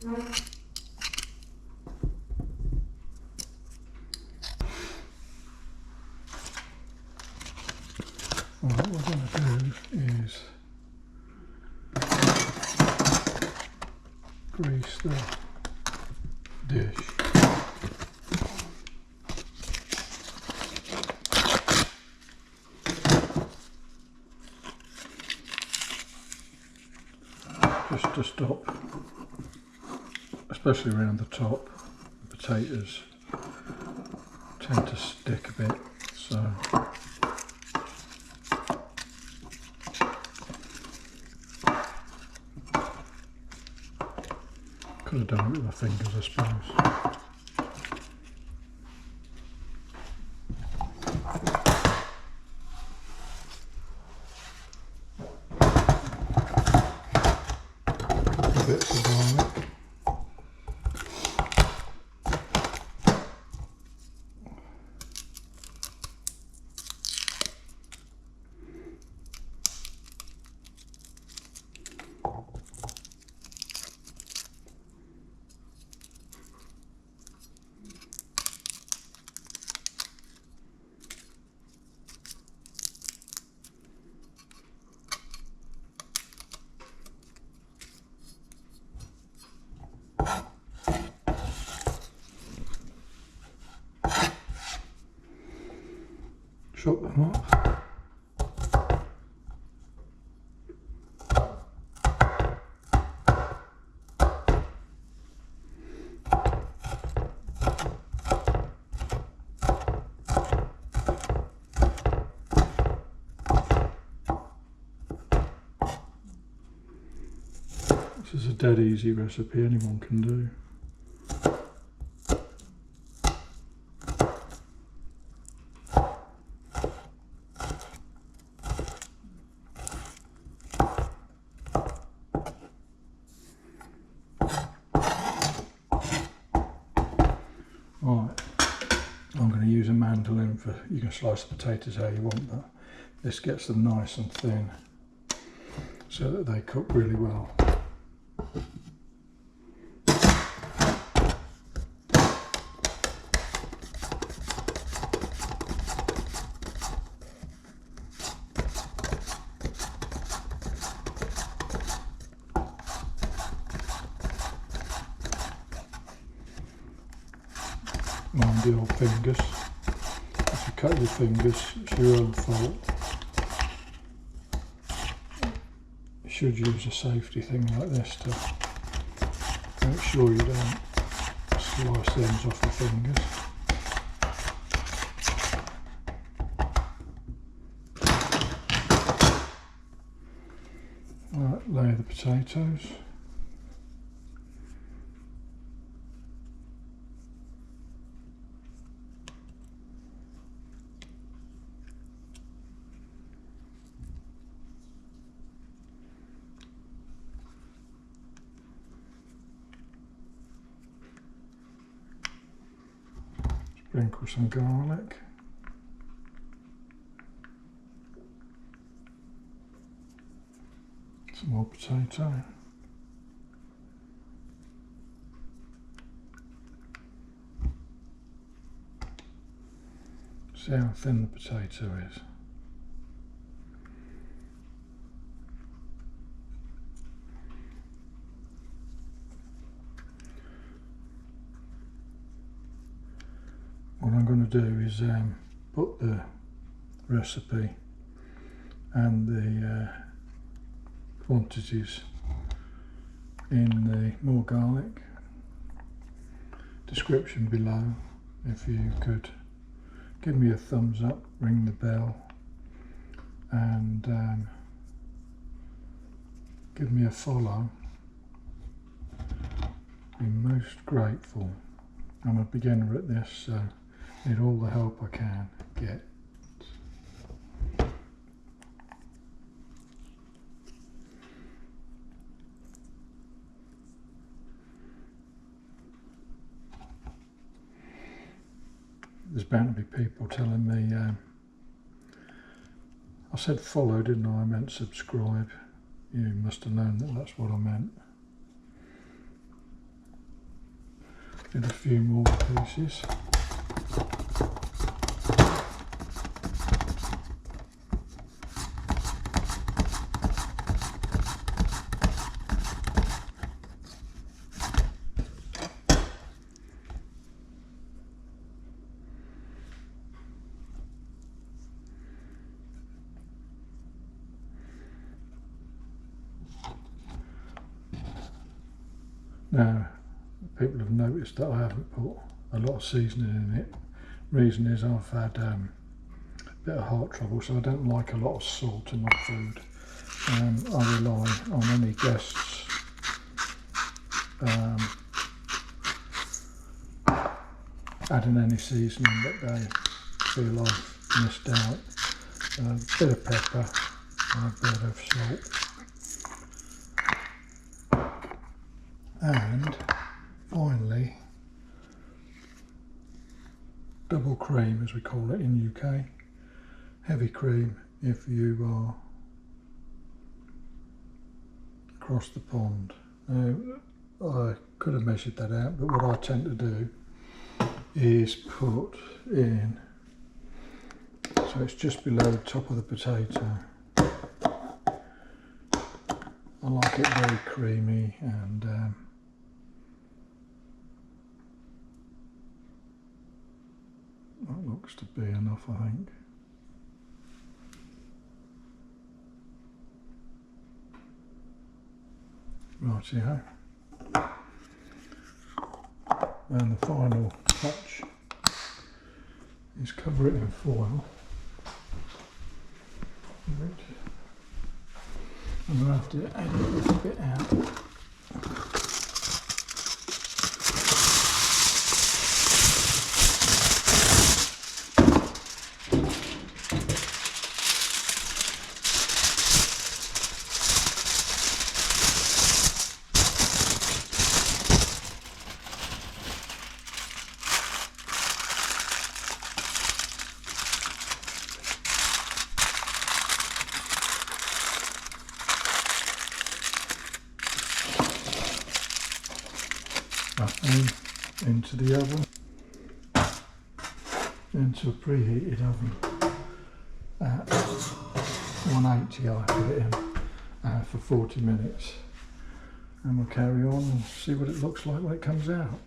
What we're going to do is grease the dish. Just to stop, especially around the top, the potatoes tend to stick a bit, so could have done it with my fingers, I suppose. Bits of garlic. Chop them up. This is a dead easy recipe anyone can do. Right, I'm going to use a mandolin for, you can slice the potatoes how you want, but this gets them nice and thin so that they cook really well. Mind the old fingers. If you cut your fingers, it's your own fault. You should use a safety thing like this to make sure you don't slice the ends off your fingers. Right, layer the potatoes. Sprinkle some garlic. Some more potato. See how thin the potato is. What I'm going to do is put the recipe and the quantities in the more garlic description below. If you could give me a thumbs up, ring the bell, and give me a follow, I'd be most grateful. I'm a beginner at this, so need all the help I can get. There's bound to be people telling me, I said follow, didn't I? I meant subscribe. You must have known that that's what I meant. Did a few more pieces. Now, people have noticed that I haven't put a lot of seasoning in it. Reason is I've had a bit of heart trouble, so I don't like a lot of salt in my food. I rely on any guests adding any seasoning that they feel I've missed out. A bit of pepper and a bit of salt. And finally, double cream, as we call it in UK. Heavy cream if you are across the pond. Now, I could have measured that out, but what I tend to do is put in, so it's just below the top of the potato. I like it very creamy, and that looks to be enough, I think. Rightio. And the final touch is cover it in foil. I'm going to have to edit this bit out. Into the oven, into a preheated oven at 180. I put it in for 40 minutes, and we'll carry on and see what it looks like when it comes out.